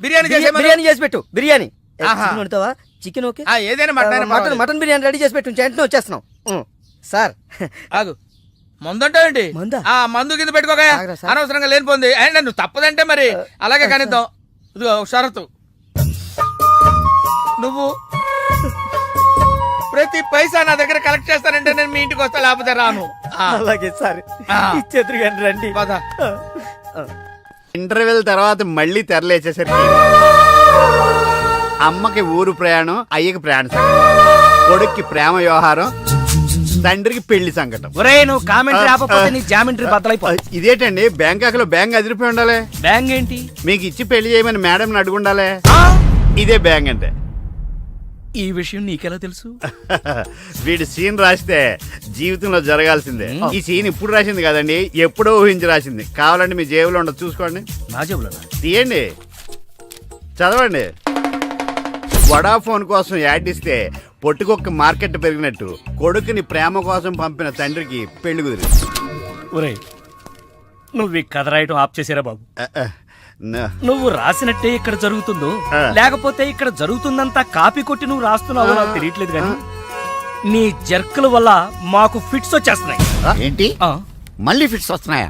బిర్యానీ చేసి పెట్టు. Biryani వండుతావా? Chicken okay, ఏదైనా మటన్ బిర్యానీ రెడీ చేసి పెట్టు. వెంటనే వచ్చేస్తున్నాం సార్. ఆగు, మందుంటావేంటి? మందు కింద పెట్టుకోగా అనవసరంగా లేనిపోంది. అండ్ నువ్వు తప్పదంటే మరి అలాగే కనిద్దాం. ఇదిగో షరతు, నువ్వు ప్రతి పైసా నా దగ్గర కలెక్ట్ చేస్తానంటే నేను మీ ఇంటికి వస్తా, లేకపోతే రాను. అలాగే సార్, ఇచ్చేద్దరు కానీ రండి. ఇంటర్వెల్ తర్వాత మళ్ళీ తెరలేచేసరికి అమ్మకి ఊరు ప్రయాణం, అయ్యకి ప్రయాణ సంకటం, కొడుక్కి ప్రేమ వ్యవహారం, తండ్రికి పెళ్లి సంకటం. ఒరే నువ్వు కామెంటరీ ఆపకపోతే నీ జామెంట్రీ బద్దలైపోతుంది. ఇదేంటండి బ్యాంకాక్ లో బ్యాంక్ అదిరిపోయి ఉండాలి. బ్యాంక్ ఏంటి? మీకు ఇచ్చి పెళ్లి చేయమని మేడం అడుగుండాలి. ఇదే బ్యాంక్ అంటే. ఈ విషయం నీకెలా తెలుసు? వీడి సీన్ రాస్తే జీవితంలో జరగాల్సిందే. ఈ సీన్ ఇప్పుడు రాసింది కదండి, ఎప్పుడో ఊహించి రాసింది. కావాలంటే మీ జేబులో ఉండదు, చూసుకోండి. నా జేబులో తీయండి, చదవండి. వడాఫోన్ కోసం యాడ్ ఇస్తే పొట్టుకొక్క మార్కెట్ పెరిగినట్టు కొడుకుని ప్రేమ కోసం పంపిన తండ్రికి పెళ్లి కుదిరింది. ఒరే నువ్వు ఈ కథ రాయటం ఆప్ చేసారా బాబు? నువ్వు రాసినట్టే ఇక్కడ జరుగుతుందో లేకపోతే ఇక్కడ జరుగుతుందంతా కాపీ కొట్టి నువ్వు రాస్తున్నావో నాకు తెలియట్లేదు కానీ నీ జర్కుల వల్ల మాకు ఫిట్స్ వచ్చేస్తున్నాయి. ఏంటి మళ్ళీ ఫిట్స్ వస్తున్నాయా?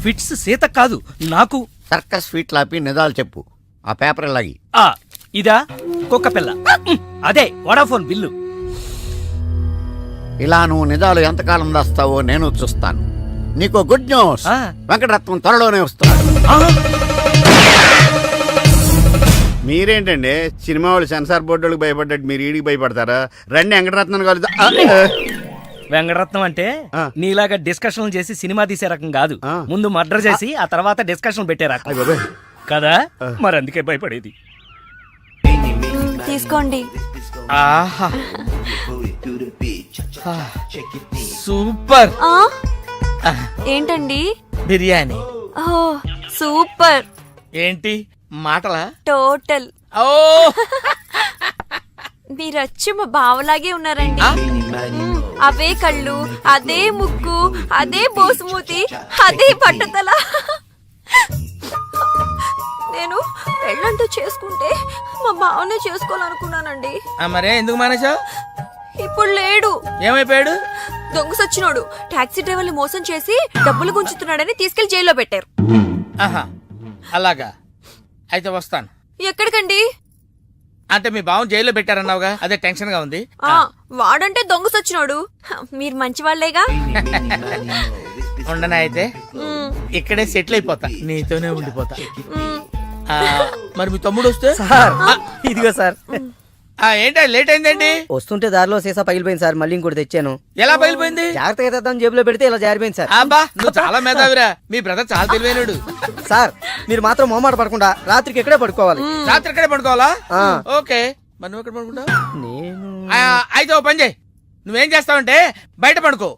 ఫిట్స్ సీత కాదు నాకు. సర్కస్ ఫీట్ లాపి నిజాలు చెప్పు. ఆ పేపర్ లాగి. ఇదా కుక్క పిల్ల, అదే వడాఫోన్ బిల్లు. ఇలా నువ్వు నిజాలు ఎంతకాలం దాస్తావో నేను చూస్తాను. నీకు గుడ్ న్యూస్, వెంకటరత్నం త్వరలోనే వస్తున్నాడు. మీరేంటండి సినిమా వాళ్ళు సెన్సార్ బోర్డులకు భయపడ్డట్టు మీరు ఈడికి భయపడతారా? రండి వెంకటరత్నం కలుద్దాం. వెంకటరత్నం అంటే నీలాగా డిస్కషన్ చేసి సినిమా తీసే రకం కాదు. ముందు మర్డర్ చేసి ఆ తర్వాత డిస్కషన్ పెట్టే రకం కదా. మరి అందుకే భయపడేది. తీసుకోండి. సూపర్. ఏంటండి? బిర్యానీ. సూపర్. ఏంటి మాటలా? టోటల్. ఓ మీరచ్చి మా బావలాగే ఉన్నారండి. అవే కళ్ళు, అదే ముక్కు, అదే బోసుమూతి, అదే పట్టతల. నేను పెళ్ళంటూ చేసుకుంటే మా బావనే చేసుకోవాలనుకున్నానండి. మరే ఎందుకు మానేశావు? ఇప్పుడు లేడు. ఏమైపోయాడు? దొంగ సచ్చినోడు టాక్సీ డ్రైవర్ని మోసం చేసి డబ్బులు గుంచుతున్నాడని తీసుకెళ్లి జైల్లో పెట్టారు. అలాగా, అయితే వస్తాను. ఎక్కడికండి? అంటే మీ బావని జైల్లో పెట్టారన్నావుగా, అదే టెన్షన్ గా ఉంది. వాడంటే దొంగ సచ్చినోడు, మీరు మంచి వాళ్లేగా. ఉండనా అయితే ఇక్కడే సెటిల్ అయిపోతా, నీతోనే ఉండిపోతా. మరి మీ తమ్ముడు వస్తే? ఇదిగో సార్. ఏంటి లేట్ అయిందేంటి? వస్తుంటే దారిలో సీసా పగిలిపోయింది సార్, మళ్ళీ ఇంకోటి తెచ్చాను. ఎలా పగిలిపోయింది? జాగ్రత్తగా తెద్దాం జేబులో పెడితే ఇలా జారిపోయింది సార్. అబ్బా నువ్వు చాలా మేధావిరా, మీ బ్రదర్ చాలా తెలివైనడు. సార్ మీరు మాత్రం మొహమాట పడకుండా రాత్రికి ఇక్కడే పడుకోవాలి. రాత్రి ఇక్కడే పడుకోవాలా? ఓకే, మరి నువ్వు ఎక్కడ పడుకుంటావు? అయితే ఓ పని చేయి, నువ్వేం చేస్తావంటే బయట పడుకో,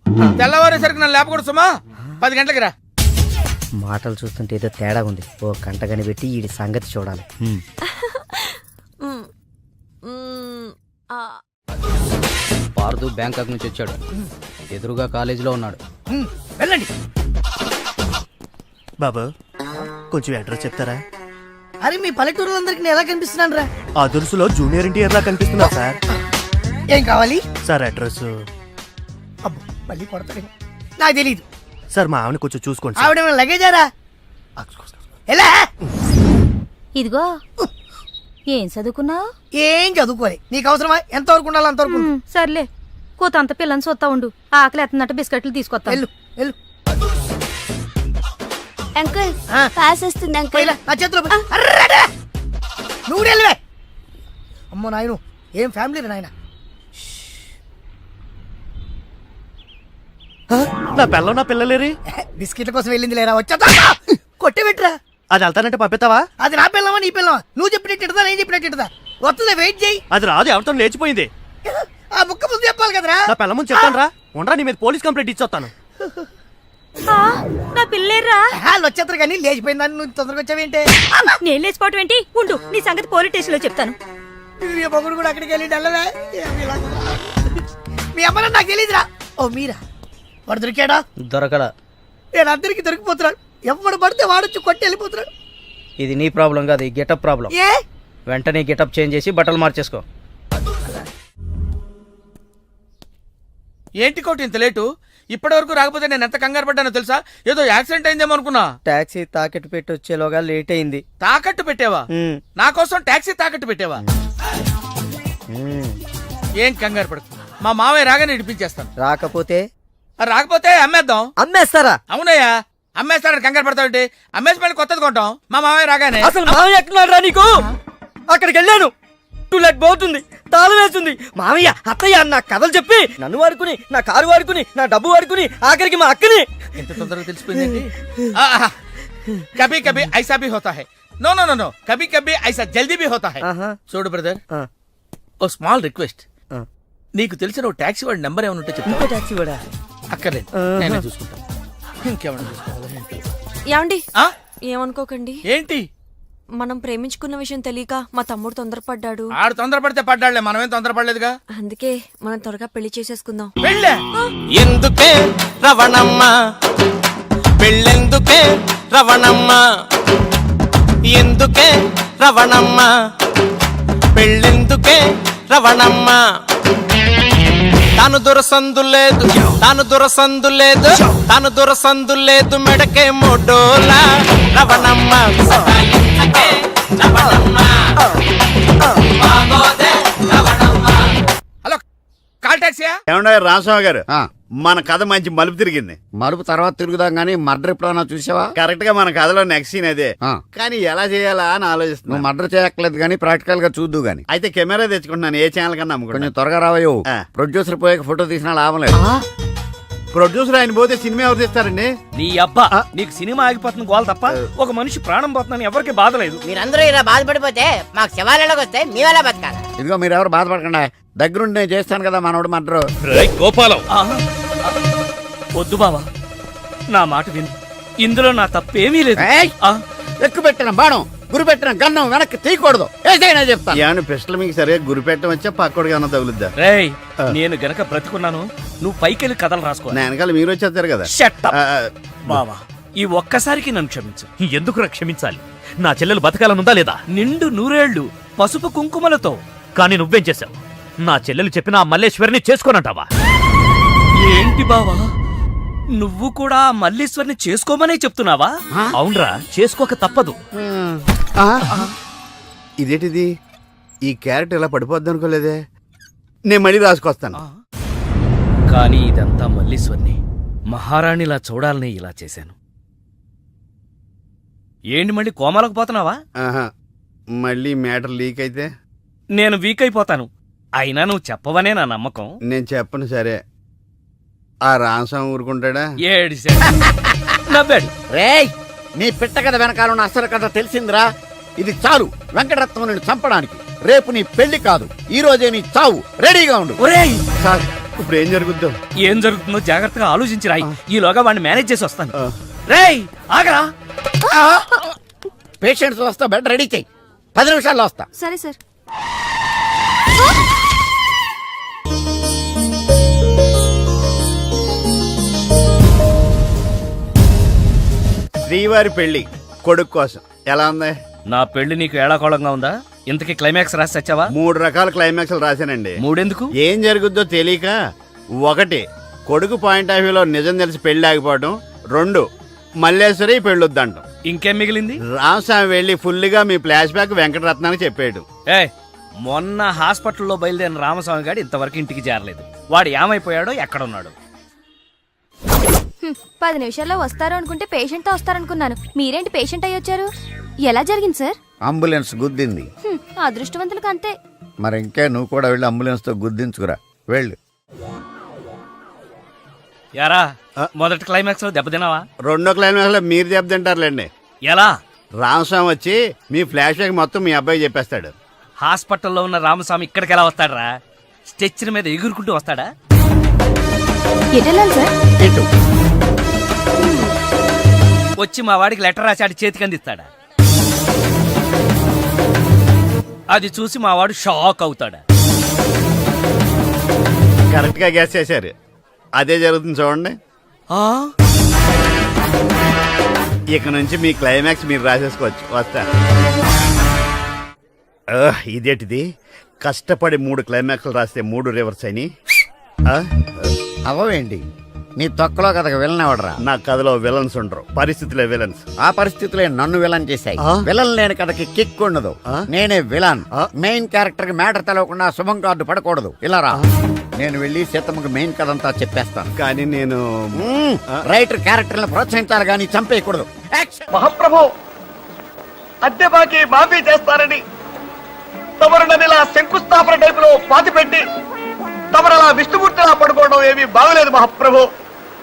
తెల్లవారేసరికి నన్ను లేపకూడదు సుమా. 10 గంటలకి రా. మాటలు చూస్తుంటే ఏదో తేడా ఉంది. ఓ గంట కనిపెట్టి ఈ సంగతి చూడాలి. పార్దు బ్యాంకాక్ నుంచి వచ్చాడు, ఎదురుగా కాలేజీలో ఉన్నాడు. వెళ్ళండి. బాబు కొంచెం అడ్రస్ చెప్తారా? అరే మీ పల్లెటూరులందరికీ ఎలా కనిపిస్తున్నాను రా? ఆ దురుసులో జూనియర్ ఎన్టీఆర్ లా కనిపిస్తున్నా సార్. ఏం కావాలి సార్? అడ్రస్. అబ్బో మళ్ళీ కొడతాడు, నాకు తెలీదు సార్. మా ఆవిడ కొంచెం చూసుకోండి. ఆవిడ లగేజారా? ఎలా? ఇదిగో ఏం చదువుకున్నావు? ఏం చదువుకోలే, నీకు అవసరమా? ఎంతవరకు ఉండాలి అంతవరకు. సర్లే, కూతంత పిల్లని చూస్తా ఉండు, ఆకలి ఎత్తున్నట్టు బిస్కెట్లు తీసుకొస్తా. వెళ్ళు వెళ్ళు. అంకుల్ పాస్ వస్తుంది అంకుల్. నా చేతిలో నువ్వు వెళ్ళవే. అమ్మో నాయను, ఏం ఫ్యామిలీ నాయన. నా పిల్ల నా పిల్లలేరి బిస్కెట్ల కోసం వెళ్ళింది లేరా? వచ్చా కొట్టి పెట్టరా. అది వెళ్తానంటే పంపిస్తావా? అది నా పిల్లవా నీ పిల్లవా? నువ్వు చెప్పినట్టు నేను చెప్పినట్టు వస్తుందా? వెయిట్ చేయి. అది రాదు, ఎవరితో లేచిపోయింది. ఆ ముక్క ముందు చెప్పాలి కదరా. నా పిల్ల ముందు చెప్తాను రా. ఉండరా, నీ మీద పోలీస్ కంప్లైంట్ ఇచ్చొస్తాను. నా పిల్లేరా? వాళ్ళు వచ్చేస్తారు కానీ లేచిపోయిందని నువ్వు తొందరగా వచ్చావేంటే? నేను లేచిపోవటం ఏంటి? ఉండు, నీ సంగతి పోలీస్ స్టేషన్ లో చెప్తాను. మొగుడు కూడా అక్కడికి వెళ్ళి డల్లవే. మీ అమ్మ నాకు తెలియదురా. ఓ మీరా? వాడు దొరికాడా? దొరకడా? నేను అందరికి దొరికిపోతున్నాను. ఎవడు పడితే వాడొచ్చి కొట్టి వెళ్ళిపోతున్నాడు. ఇది నీ ప్రాబ్లం కాదు, ఈ గెటప్ ప్రాబ్లం. ఏ వెంటనే గెటప్ చేంజ్ చేసి బట్టలు మార్చేసుకో. ఏంటి కోటి ఇంత లేటు? ఇప్పటి వరకు రాకపోతే నేను ఎంత కంగారు పడ్డానో తెలుసా? ఏదో యాక్సిడెంట్ అయిందేమో అనుకున్నా. టాక్సీ తాకెట్టు పెట్టి వచ్చేలోగా లేట్ అయింది. తాకట్టు పెట్టావా? నా కోసం టాక్సీ తాకట్టు పెట్టావా? ఏం కంగారు పడకు, మా మావయ్య రాగానే ఇడిపించేస్తాను. రాకపోతే రాకపోతే అమ్మేద్దాం. అమ్మేస్తారా? అవునయ్యా, అమ్మేస్తాడని కంగారు పడతావుంటి? అమ్మేసి మళ్ళీ కొత్తది కొంటాం మా మావయ్య రాగానే. అసలు మామయ్య ఎక్కడున్నాడు రా నీకు? అక్కడికి వెళ్ళాను, టూలెట్ పోతుంది, తాళం వేస్తుంది. మామయ్య అత్తయ్య అన్న కథలు చెప్పి నన్ను వాడుకుని, నా కారు వాడుకుని, నా డబ్బు వాడుకుని, ఆఖరికి మా అక్కని. ఎంత తొందరగా తెలిసిపోయిందండి. కభీ కభీ ఐసా భీ హోతా హై. నో నో నో నో, కభీ కభీ ఐసా జల్దీ భీ హోతా హై. చూడు బ్రదర్, ఓ స్మాల్ రిక్వెస్ట్. నీకు తెలిసిన ఓ టాక్సీ వాడి నెంబర్ ఏమైనా ఉంటే చెప్తా. టాక్సీ వాడా? అక్కర్లేదు, నేనే చూసుకుంటా. ఇంకేమైనా చూసుకోవాలి. ఏమండి ఆ? ఏమనుకోకండి, ఏంటి? మనం ప్రేమించుకున్న విషయం తెలియక మా తమ్ముడు తొందరపడ్డాడు. ఆడు తొందరపడితే పడ్డాడులే, మనమేం తొందరపడలేదుగా. అందుకే మనం త్వరగా పెళ్లి చేసేసుకుందాం. వెళ్ళే ఎందుకే రవణమ్మ పెళ్ళెందుకే రవణమ్మ, ఎందుకే రవణమ్మ పెళ్ళెందుకే రవణమ్మ, తాను దురసందు లేదు, తాను దురసందు లేదు, తాను దురసందు లేదు, మెడకే మోడోలా రవణమ్మ, సతాయించకే రవణమ్మ, బాగోదే రవణమ్మ. హలో, కాల్ టాక్సీయా? ఏమన్నా రామస్వామి గారు, మన కథ మంచి మలుపు తిరిగింది. మరుపు తర్వాత తిరుగుదాం గానీ మర్డర్ ఎప్పుడన్నా చూసావా? కరెక్ట్ గా మన కథలో నెక్స్ట్ సీన్ అదే. కానీ ఎలా చేయాలా అని ఆలోచిస్తున్నా. నువ్వు మర్డర్ చేయక్కర్లేదు గానీ ప్రాక్టికల్ గా చూద్దు గానీ. అయితే కెమెరా తెచ్చుకుంటున్నాను, ఏ ఛానల్ కన్నా కొంచెం అమ్ముకుంటాను. త్వరగా రావయ్యో. ఆ. ప్రొడ్యూసర్ పోయాక ఫోటో తీసినా లాభం లేదు. ప్రొడ్యూసర్ ఆయన పోతే సినిమా ఎవరు తీస్తారండి? నీ అబ్బా, నీకు సినిమా ఆగిపోతుంది గోల తప్ప ఒక మనిషి ప్రాణం పోతుందని ఎవరికి బాధ లేదు. మీరందరూ ఇలా బాధపడిపోతే మాకు శవాలలోకి వస్తే మేమెలా బతకాలి? ఇదిగో మీరు ఎవరు బాధపడకుండా, దగ్గరుండి నేను చేస్తాను కదా మనోడు మర్డర్. గోపాలం, వద్దు బావా, నా మాట విను, ఇందులో నా తప్పేమీ లేదు. ఎక్కువ పెట్టిన బాణం, గురి పెట్టిన గన్నం వెనక్కి తీయకూడదు, ఏదైనా చెప్తాను. ఏమన్నా పిస్టల్ మీకు సరిగా గురి పెట్టడం వచ్చా పక్కడికి ఏమన్నా తగులుద్దా? రేయ్, నేను గనక బ్రతుకున్నాను, నువ్వు పైకెళ్ళి కథలు రాసుకో. నా వెనకాల మీరు వచ్చేస్తారు కదా. Shut up. బావా, ఈ ఒక్కసారికి నన్ను క్షమించు. ఎందుకు క్షమించాలి? నా చెల్లెలు బతకాలనుందా లేదా? నిండు నూరేళ్లు పసుపు కుంకుమలతో. కానీ నువ్వేం చేశావు? నా చెల్లెలు చెప్పిన ఆ మల్లేశ్వరిని చేసుకోనంటావా? ఏంటి బావా, నువ్వు కూడా ఆ మల్లీశ్వరిని చేసుకోమనే చెప్తున్నావా? అవునరా, చేసుకోక తప్పదు. ఇదేంటిది, ఈ క్యారెట్ ఇలా పడిపోద్ది అనుకోలేదే. నేను మళ్ళీ రాసుకొస్తాను. కానీ ఇదంతా మల్లీశ్వరిని మహారాణిలా చూడాలని ఇలా చేశాను. ఏంటి మళ్ళీ కోమాలకు పోతున్నావా? ఆహా, మళ్ళీ మ్యాటర్ లీక్ అయితే నేను వీక్ అయిపోతాను. అయినా నువ్వు చెప్పవనే నా నమ్మకం. నేను చెప్పను. సరే, ఆ రామస్వామి ఊరుకుంటాడా? ఏడిశాడు, నవ్వాడు. రేయ్, నీ పిట్ట కథ వెనకాల ఉన్న అసలు కథ తెలిసిందిరా. ఇది చాలు వెంకటరత్నం నిన్ను చంపడానికి. రేపు నీ పెళ్లి కాదు, ఈ రోజే నీ చావు. రెడీగా ఉండు. ఒరేయ్, సార్, ఇప్పుడు ఏం జరుగుద్దో? ఏం జరుగుతుందో జాగ్రత్తగా ఆలోచించి రాయి. ఈలోగా వాడిని మేనేజ్ చేసి వస్తాను. రేయ్, ఆగరా. పేషెంట్స్ వస్తా, బెడ్ రెడీ చెయ్యి. 10 నిమిషాల్లో వస్తా. సరే సార్. శ్రీవారి పెళ్లి కొడుకు కోసం ఎలా ఉంది? నా పెళ్లి నీకు ఏడాకోళంగా ఉందా? ఇంతకీ క్లైమాక్స్ రాసి వచ్చావా? 3 రకాల క్లైమాక్స్లు రాశానండి. 3 ఎందుకు? ఏం జరుగుద్దో తెలియక. 1, కొడుకు పాయింట్ ఆఫ్ వ్యూలో నిజం తెలిసి పెళ్లి ఆగిపోవడం. 2, మల్లేశ్వరి పెళ్ళొద్దంటాం. ఇంకేం మిగిలింది? రామస్వామి వెళ్ళి ఫుల్గా మీ ఫ్లాష్ బ్యాక్ వెంకటరత్నానికి చెప్పాడు. మొన్న హాస్పిటల్లో బయలుదేరిన రామస్వామి గారు ఇంతవరకు ఇంటికి చేరలేదు. వాడు ఏమైపోయాడో, ఎక్కడున్నాడు? 10 నిమిషాల్లో వస్తారు అనుకుంటే పేషెంట్ తో వస్తారనుకున్నాను. మీరేంటి పేషెంట్ అయ్యి వచ్చారు? ఎలా జరిగింది సార్? అంబులెన్స్ గుద్దింది. అదృష్టవంతులకు అంతే. మరి ఇంకా నువ్వు కూడా వెళ్ళి అంబులెన్స్ తో గుద్దించుకురా. వెళ్ళు. యారా, మొదటి క్లైమాక్స్ లో దెబ్బతిన్నావా? 2వ క్లైమాక్స్ లో మీరు దెబ్బతింటారులేండి. ఎలా? రామస్వామి వచ్చి మీ ఫ్లాష్ బ్యాక్ మొత్తం మీ అబ్బాయి చెప్పేస్తాడు. హాస్పిటల్లో ఉన్న రామస్వామి ఇక్కడికి ఎలా వస్తాడరా? స్ట్రెచ్చర్ మీద ఎగురుకుంటూ వస్తాడా? ఎటెళ్ళాలి సార్? ఇటు. వచ్చి మా వాడికి లెటర్ రాశాడు, చేతికి అందిస్తాడా? అది చూసి మా వాడు షాక్ అవుతాడా? కరెక్ట్ గా గెస్ చేశారు. అదే జరుగుతుంది చూడండి. ఇక నుంచి మీ క్లైమాక్స్ మీరు రాసేసుకోవచ్చు. వస్తా. ఇదేంటిది, కష్టపడి 3 క్లైమాక్స్లు రాస్తే 3 రివర్స్ అని. అవవేంటి నీ తొక్కలో కథకు విలన్ ఎవడరా? నా కథలో విలన్స్ ఉండరు, పరిస్థితులే విలన్స్. ఆ పరిస్థితులే నన్ను విలన్ చేశాయి. విలన్ లేని కథకి కిక్ ఉండదు. నేనే విలన్. మెయిన్ క్యారెక్టర్ కి మ్యాటర్ తెలవకుండా శుభం కార్డు పడకూడదు. ఇలా రా, నేను వెళ్ళి సీతమ్మకి మెయిన్ కథ అంతా చెప్పేస్తాను. కానీ నేను రైటర్ క్యారెక్టర్ ప్రోత్సహించాలి కానీ చంపేయకూడదు. మహాప్రభు, అద్దె బాకీ మాఫీ చేస్తారని తమరు నన్ను ఇలా శంకుస్థాపన టైపులో పాతి పెట్టి తమరు అలా విష్ణుమూర్తిలా పడుకోవడం ఏమీ బాగలేదు మహాప్రభు.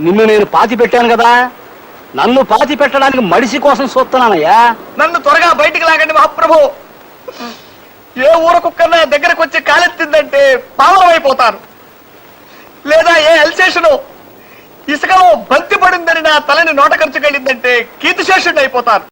నిన్ను నేను పాతి పెట్టాను కదా, నన్ను పాతి పెట్టడానికి మడిసి కోసం చూస్తున్నానయ్యా. నన్ను త్వరగా బయటికి లాగండి మహాప్రభు. ఏ ఊరకుక్కన్నా దగ్గరకు వచ్చి కాలెత్తిందంటే పావనం అయిపోతాను. లేదా ఏ ఎల్సేషను ఇసుకలో బంతి పడిందని నా తలని నోట ఖర్చుకెళ్ళిందంటే కీర్తిశేషుడు అయిపోతాను.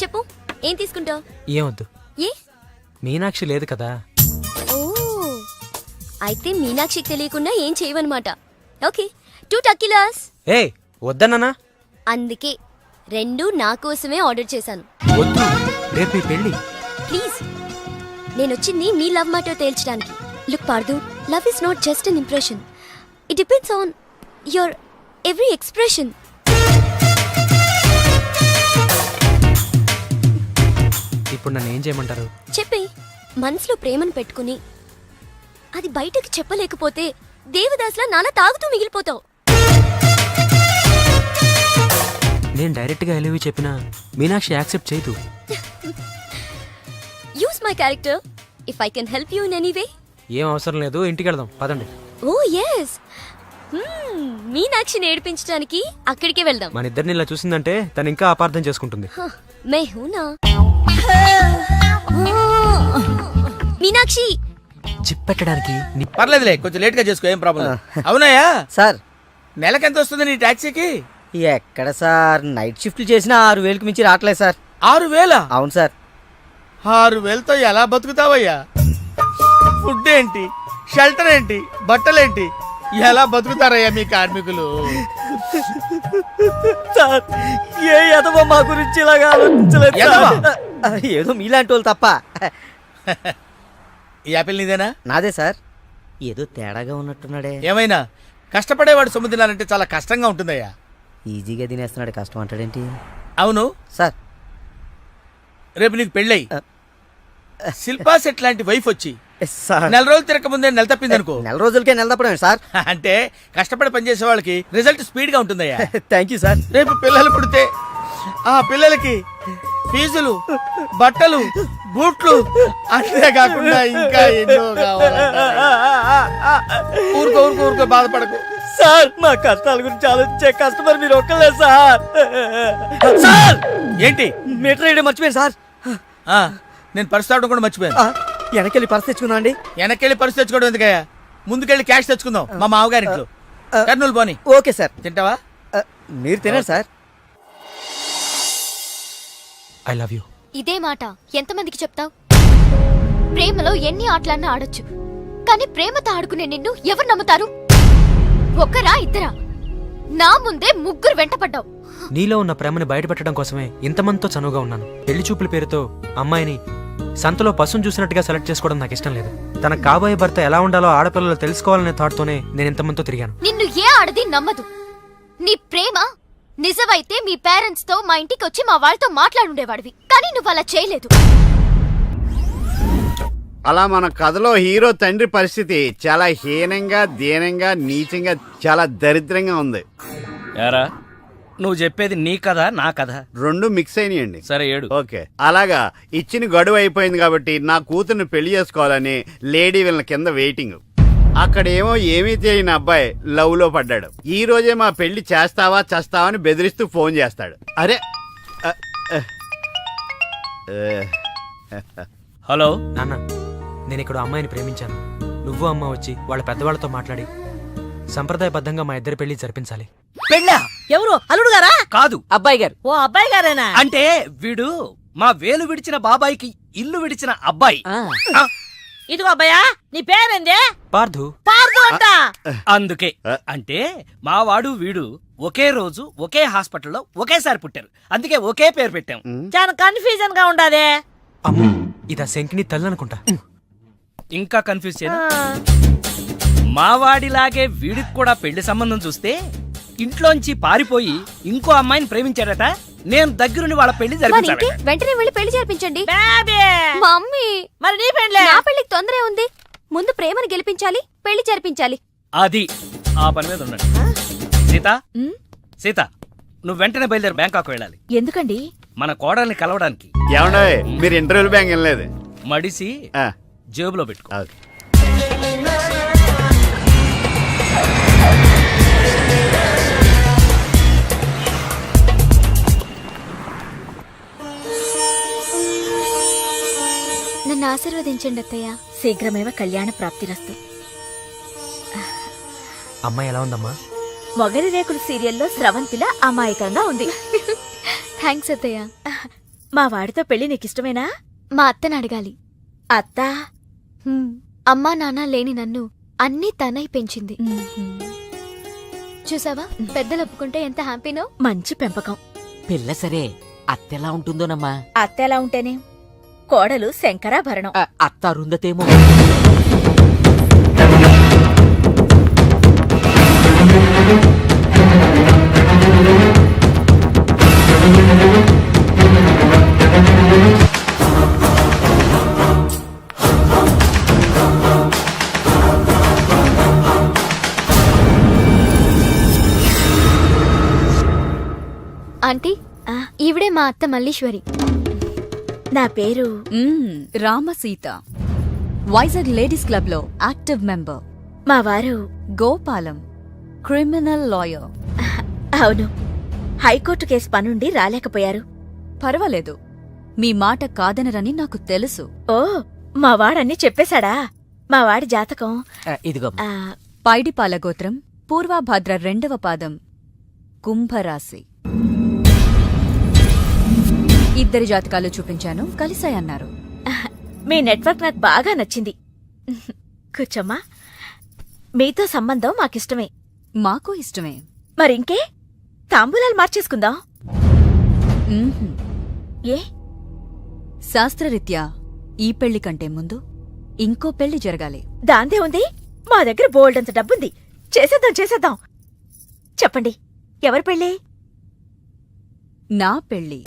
చెప్పు, ఏం తీసుకుంటావు? ఏమొద్దు, ఏ? మీనాక్షి లేదు కదా. ఓ, అయితే మీనాక్షికి తెలియకుండా ఏం చేయవన్నమాట. ఓకే, 2 టకీలాస్. ఏ వద్దన్నానా? అందుకే 2 నా కోసమే ఆర్డర్ చేశాను. వద్దు, రేపు మీ పెళ్ళి. ప్లీజ్, నేనొచ్చింది మీ లవ్ మ్యాటర్ తేల్చడానికి. Look Parthu, love is not just an impression. It depends on your every expression. ఇప్పుడు నన్ను ఏం చేయమంటారు? చెప్పి మనసులో ప్రేమను పెట్టుకుని అది బయటకు చెప్పలేకపోతే దేవదాస్లా నాన్న తాగుతూ మిగిలిపోతావు. నేను డైరెక్ట్ గా ఎలివి చెప్పినా మీనాక్షి యాక్సెప్ట్ చేయదు. Use my character if I can help you in any way. ఏం అవసరం లేదు, ఇంటికి వెళ్దాం పదండి. ఓ ఎస్, మీనాక్షిని ఏడిపించడానికి అక్కడికే వెళ్దాం. మన ఇద్దరిని ఇలా చూసిందంటే తను ఇంకా అపార్థం చేసుకుంటుంది. మే హూనా మీనాక్షి చిప్ పెట్టడానికి పర్లేదులే, కొంచెం లేట్ గా చేసుకో, ఏం ప్రాబ్లం. అవునాయా సార్, నెలకెంత వస్తుంది నీ టాక్సీకి? ఎక్కడ సార్, నైట్ షిఫ్ట్లు చేసినా 6,000కి మించి రావట్లేదు సార్. 6,000? అవును సార్. 6,000తో ఎలా బతుకుతావయ్యా? ఫుడ్ ఏంటి, షెల్టర్ ఏంటి, బట్టలేంటి, ఎలా బతుకుతారయ్యా మీ కార్మికులు? సార్, ఏ ఎదవ మా గురించి ఇలాగా ఆలోచించలేదు. ఎదవా? ఏదో మీలాంటి వాళ్ళు తప్ప. ఈ యాపిల్ నీదేనా? నాదే సార్. ఏదో తేడాగా ఉన్నట్టున్నాడే. ఏమైనా కష్టపడేవాడు సొమ్ము తినాలంటే చాలా కష్టంగా ఉంటుందయ్యా. ఈజీగా తినేస్తున్నాడు, కష్టం అంటాడేంటి? అవును సార్, రేపు నీకు పెళ్ళై శిల్పా సెట్ లాంటి వైఫ్ వచ్చి సార్, నెల రోజులు తిరగక ముందే నెల తప్పింది అనుకో. నెల రోజులకే నెల తప్పడమే సార్. అంటే కష్టపడి పనిచేసే వాళ్ళకి రిజల్ట్ స్పీడ్ గా ఉంటుందయ్యా. Thank you sir. రేపు పిల్లలు పుడితే ఆ పిల్లలకి ఫీజులు, బట్టలు, బూట్లు, అంతేకాకుండా ఇంకా ఎన్నో కావాలి. ఊరుకో ఊరుకో ఊరుకో, బాధపడకు సార్. మా కష్టాల గురించి ఆలోచించే కస్టమర్ మీరు ఒక్కలే సార్. సార్, ఏంటి? మీటర్ వేయడం మర్చిపోయాను సార్. నేను పర్స్ తావడం కూడా మర్చిపోయాను. వెనకెళ్ళి పర్స్ తెచ్చుకున్నా అండి. వెనకెళ్ళి పర్స్ తెచ్చుకోవడం ఎందుకయ్యా? ముందుకెళ్ళి క్యాష్ తెచ్చుకుందాం మా మామగారింట్లో. కర్నూలు పోనీ. Okay sir. తింటావా? మీరు తినండి సార్. I love you. ఇదే మాట ఎంతమందికి చెప్తావు? ప్రేమలో ఎన్ని ఆటలన్నా ఆడొచ్చు, కానీ ప్రేమతో ఆడుకునే నిన్ను ఎవరు నమ్ముతారు? ఒక్కరా ఇద్దరా? నా ముందే 3 వెంటపడ్డావు. నీలో ఉన్న ప్రేమని బయటపెట్టడం కోసమే ఇంతమందితో చనువుగా ఉన్నాను. పెళ్లి చూపుల పేరుతో అమ్మాయిని సంతలో పశువును చూసినట్టుగా సెలెక్ట్ చేసుకోవడం నాకు ఇష్టం లేదు. తన కాబోయే భర్త ఎలా ఉండాలో ఆడపిల్లలు తెలుసుకోవాలనే థాట్తోనే నేను ఇంతమందితో తిరిగాను. నిన్ను ఏ ఆడది నమ్మదు. నీ ప్రేమ నిజమైతే మీ పేరెంట్స్ తో మా ఇంటికి వచ్చి మా వాళ్ళతో మాట్లాడుండేవాడివి, కానీ నువ్వు అలా చేయలేదు. అలా మన కథలో హీరో తండ్రి పరిస్థితి చాలా హీనంగా, దీనంగా, నీచంగా, చాలా దరిద్రంగా ఉంది. యారా, నువ్వు చెప్పేది నీ కథ నా కథ? 2 మిక్స్ అయినాయండి. సరే, 7. ఓకే. అలాగా ఇచ్చిన గడువు అయిపోయింది కాబట్టి నా కూతుర్ని పెళ్లి చేసుకోవాలని లేడీ వీళ్ళ కింద వెయిటింగ్. అక్కడేమో ఏమీ తెలియని అబ్బాయి లవ్ లో పడ్డాడు. ఈ రోజే మా పెళ్లి చేస్తావా చేస్తావా అని బెదిరిస్తూ ఫోన్ చేస్తాడు. అరే, హలో నాన్న, నేను ఇక్కడ అమ్మాయిని ప్రేమించాను. నువ్వు అమ్మ వచ్చి వాళ్ళ పెద్దవాళ్ళతో మాట్లాడి సంప్రదాయబద్ధంగా మా ఇద్దరి పెళ్లి జరిపించాలి. పెళ్ళా? ఎవరు అల్లుడు గారా? కాదు, అబ్బాయి గారు. ఓ అబ్బాయి గారేనా? అంటే వీడు మా వేలు విడిచిన బాబాయికి ఇల్లు విడిచిన అబ్బాయి. ఆ, ఇదిగో అబ్బాయా, నీ పేరేందే? పార్థు. పార్దు అంట. అందుకే అంటే మావాడు వీడు ఒకే రోజు ఒకే హాస్పిటల్లో ఒకేసారి పుట్టారు, అందుకే ఒకే పేరు పెట్టాం. చాలా కన్ఫ్యూజన్ గా ఉండాదే. అమ్మో, ఇదా శంకిని తల్లి అనుకుంటా. ఇంకా కన్ఫ్యూజ్ చేయదా? మావాడిలాగే వీడికి కూడా పెళ్లి సంబంధం చూస్తే ఇంట్లోంచి పారిపోయి ఇంకో అమ్మాయిని ప్రేమించాడట. నేను దగ్గరుండి వాళ్ళ పెళ్లి జరిపించాను. వెంటనే వెళ్ళి పెళ్లి జరిపించండి. బేబీ. మమ్మీ, మరి నీ పెళ్ళే? నా పెళ్లికి తొందరే ఉంది. ముందు ప్రేమను గెలిపించాలి, పెళ్లి జరిపించాలి. అది ఆ పని మీద ఉన్నాడు. సీత, సీత, నువ్వు వెంటనే బయలుదేరి బ్యాంకాక్ వెళ్ళాలి. ఎందుకండి? మన కోడల్ని కలవడానికి. ఏమన్నా మీరు ఇంటర్వ్యూలు బ్యాంక్ వెళ్ళలేదు? మడిసి జేబులో పెట్టుకో. నన్ను ఆశీర్వదించండి అత్తయ్య. శీఘ్రమేవ కళ్యాణ ప్రాప్తిరస్తు. అమ్మాయి ఎలా ఉందమ్మా? మొగలి రేకులు సీరియల్లో స్రవంతిలా అమాయకంగా ఉంది. థ్యాంక్స్ అత్తయ్య. మా వాడితో పెళ్లి నీకిష్టమేనా? మా అత్తని అడగాలి. అత్తా? అమ్మా నాన్న లేని నన్ను అన్నీ తనై పెంచింది. చూసావా, పెద్దలు ఒప్పుకుంటే ఎంత హ్యాపీనో. మంచి పెంపకం. పిల్ల సరే, అత్తెలా ఉంటుందోనమ్మా? అత్త ఎలా ఉంటేనే, కోడలు శంకరాభరణం. అత్త అరుందతేమో. ఆంటీ, ఈవిడే మా అత్త మల్లీశ్వరి. నా పేరు రామసీత, వైజాగ్ లేడీస్ క్లబ్ లో యాక్టివ్ మెంబర్. మా వారు గోపాలం, క్రిమినల్ లాయర్. అవును, హైకోర్టు కేసు పనుండి రాలేకపోయారు. పర్వాలేదు, మీ మాట కాదనరని నాకు తెలుసు. ఓ, మా వాడన్నీ చెప్పేశాడా? మా వాడి జాతకం ఇదిగో. పైడిపాల గోత్రం, పూర్వభాద్ర 2వ పాదం, కుంభరాశి. ఇద్దరి జాతకాలు చూపించాను, కలిసాయన్నారు. మీ నెట్వర్క్ నాకు బాగా నచ్చింది. కూర్చోమ్మా. మీతో సంబంధం మాకిష్టమే. మాకు ఇష్టమే. మరింకే, తాంబూలాలు మార్చేసుకుందాం. ఏ? శాస్త్రరీత్యా ఈ పెళ్లి కంటే ముందు ఇంకో పెళ్లి జరగాలి. దాందే ఉంది, మా దగ్గర బోల్డంత డబ్బుంది. చేసేద్దాం. చెప్పండి, ఎవరి పెళ్ళి? నా పెళ్లి.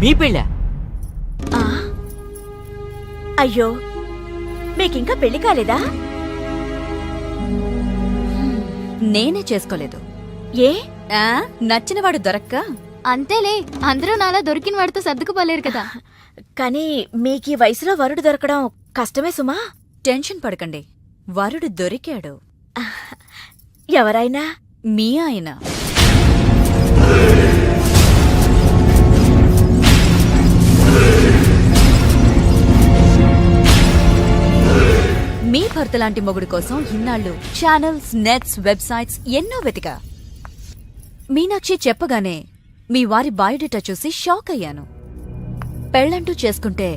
మీ పెళ్ళా? అయ్యో, మీకింకా పెళ్లి కాలేదా? నేనే చేసుకోలేదు. ఏ? నచ్చినవాడు దొరక్క? అంతేలే, అందరూ నాలా దొరికిన వాడితో సర్దుకుపోలేరు కదా. కానీ మీకీ వయసులో వరుడు దొరకడం కష్టమే సుమా. టెన్షన్ పడకండి, వరుడు దొరికాడు. ఎవరైనా? మీ ఆయన. మీ భర్త లాంటి మొగుడు కోసం ఇన్నాళ్ళు ఛానల్స్, నెట్స్, వెబ్సైట్స్ ఎన్నో వెతికా. మీనాక్షి చెప్పగానే మీ వారి బయోడేటా చూసి షాక్ అయ్యాను. పెళ్ళంటూ చేసుకుంటే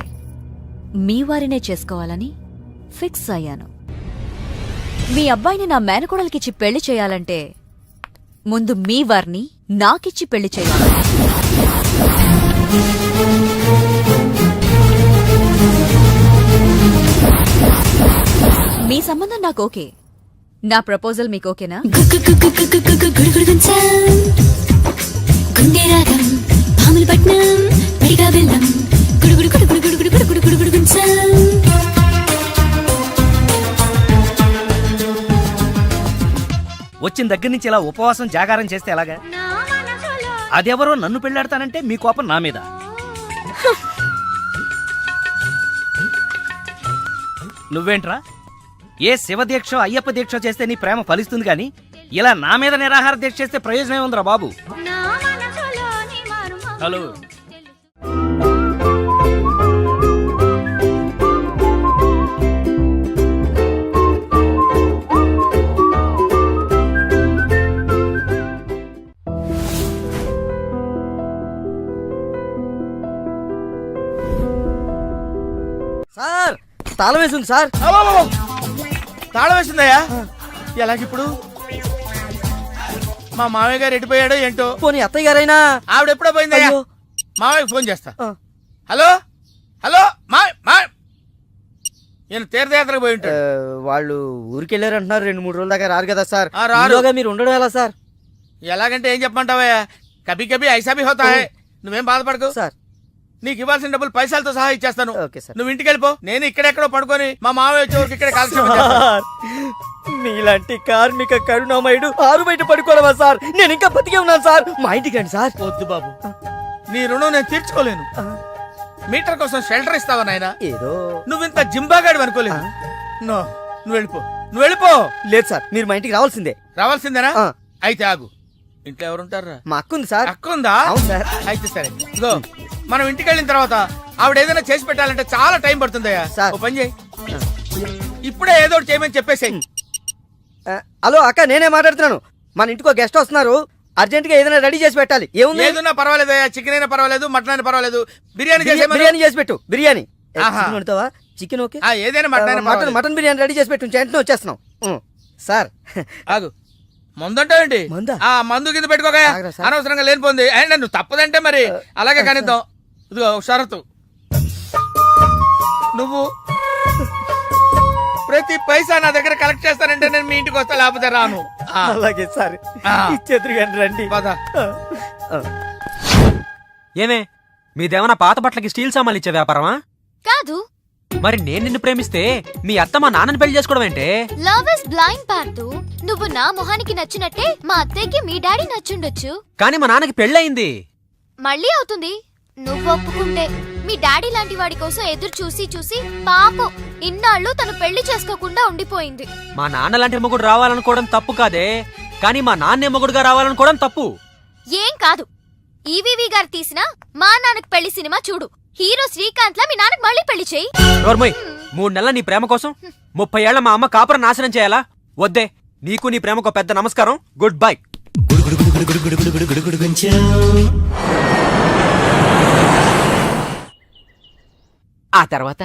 మీ వారినే చేసుకోవాలని ఫిక్స్ అయ్యాను. మీ అబ్బాయిని నా మేనకోడలికిచ్చి పెళ్లి చేయాలంటే ముందు మీ వారిని నాకిచ్చి పెళ్లి చేయాలి. మీ సంబంధం నాకు ఓకే. నా ప్రపోజల్ మీకు ఓకేనా? వచ్చిన దగ్గర నుంచి ఇలా ఉపవాసం జాగారం చేస్తే ఎలాగా? అదెవరో నన్ను పెళ్ళాడతానంటే మీ కోపం నా మీద. నువ్వేంట్రా, ఏ శివదీక్ష అయ్యప్ప దీక్ష చేస్తే నీ ప్రేమ ఫలిస్తుంది గాని ఇలా నా మీద నిరాహార దీక్ష చేస్తే ప్రయోజనం ఉందిరా బాబు. హలో, తాళం వేసింది సార్. అబ్బబ్బబ్బ! తాళం వేసిందయ్యా? ఎలాగిప్పుడు? మా మామయ్య గారు ఎటుపోయాడో ఏంటో. పోనీ అత్తయ్య గారైనా? ఆవిడ ఎప్పుడో పోయిందయ్యా. అయ్యో. మామయ్యకి ఫోన్ చేస్తా. హలో హలో మా నేను తీర్థయాత్రకు పోయి ఉంటాడు. వాళ్ళు ఊరికి వెళ్ళారంటున్నారు. 2-3 రోజుల దాకా రారు కదా సార్. రారు. ఈలోగా మీరు ఉండడం ఎలా సార్? ఎలాగంటే ఏం చెప్పమంటావయ్యా? కభీ కభీ ఐసా భీ హోతా హై. నువ్వేం బాధపడకు సార్. నీకు ఇవ్వాల్సిన డబ్బులు పైసలతో సహా ఇచ్చేస్తాను. Okay sir. నువ్వు ఇంటికి వెళ్ళిపో. నేను ఇక్కడెక్కడో పడుకొని మా మామయ్య వచ్చే వరకు ఇక్కడే కాల్సి మీలాంటి కార్మిక కరుణామయుడు ఆరు బయట పడుకోవడమా సార్? నేను ఇంకా బతికే ఉన్నాను సార్. మా ఇంటికి రండి సార్. వద్దు బాబు, నీ రుణం నేను తీర్చుకోలేను. మీటర్ కోసం షెల్టర్ ఇస్తావా నాయనా? ఏదో నువ్వింత జింబాగాడు అనుకోలేదు. నో, నువ్వు వెళ్ళిపో. నువ్వు వెళ్ళిపో. లేదు సార్, మీరు మా ఇంటికి రావాల్సిందే. రావాల్సిందేనా? అయితే ఆగు. ఇంట్లో ఎవరుంటారా? మా అక్క ఉంది సార్. అక్క ఉందా? అవును సార్. అయితే సరే, ఇగో మనం ఇంటికి వెళ్ళిన తర్వాత ఆవిడ ఏదైనా చేసి పెట్టాలంటే చాలా టైం పడుతుందయ్యా. ఓ పని చేయి, ఇప్పుడే ఏదో ఒకటి చేయమని చెప్పేసేయ్. హలో అక్క, నేనే మాట్లాడుతున్నాను. మన ఇంటికి గెస్ట్ వస్తున్నారు. అర్జెంట్ గా ఏదైనా రెడీ చేసి పెట్టాలి. ఏముంది? ఏదన్నా పర్వాలేదు, చికెన్ అయినా పర్వాలేదు, మటన్ అయినా పర్వాలేదు. బిర్యానీ బిర్యానీ చేసి పెట్టు. బిర్యానీ ఆహా. వండుతావా? Chicken okay. ఏదైనా mutton mutton mutton biryani ready చేసి పెట్టు. వెంటనే వచ్చేస్తున్నాం సార్. ఆగు, మందుంటావేంటి? ఆ మందు కింద పెట్టుకోగా. అనవసరంగా లేనిపోంది. అండ్ నువ్వు తప్పదంటే మరి అలాగే కనిద్దాం. ఇదిగో షరతు, నువ్వు ప్రతి పైసా నా దగ్గర కలెక్ట్ చేస్తానంటే నేను మీ ఇంటికి వస్తా, లేకపోతే రాను. అలాగే సార్. ఇచ్చేద్దరు కానీ రండి. ఏమే, మీదేమన్నా పాత బట్టలకి స్టీల్ సామాన్లు ఇచ్చే వ్యాపారమా? కాదు. మరి నేను నిన్ను ప్రేమిస్తే మీ అత్త మా నాన్నని పెళ్లి చేసుకోవడం ఏంటే? Love is blind Parthu. నువ్వు నా మొహానికి నచ్చినట్టే మా అత్తయ్యకి మీ డాడీ నచ్చుండొచ్చు. కానీ మా నాన్నకి పెళ్ళయింది. మళ్ళీ అవుతుంది నువ్వు ఒప్పుకుంటే. మీ డాడీ లాంటి వాడి కోసం ఎదురు చూసి చూసి పాపం ఇన్నాళ్ళు తను పెళ్లి చేసుకోకుండా ఉండిపోయింది. మా నాన్న లాంటి మొగుడు రావాలనుకోవడం తప్పు కాదే, కానీ మా నాన్నే మొగుడుగా రావాలనుకోవడం తప్పు. ఏం కాదు, ఈవీవి గారు తీసిన మా నాన్నకు పెళ్లి సినిమా చూడు. హీరో శ్రీకాంత్ లా మీ నాన్నకు మళ్ళీ పెళ్లి చేయి. నోర్మోయ్, 3 నెలల నీ ప్రేమ కోసం 30 ఏళ్ల మా అమ్మ కాపురం నాశనం చేయాలా? వద్దే, నీకు నీ ప్రేమకు పెద్ద నమస్కారం. Good bye. ఆ తర్వాత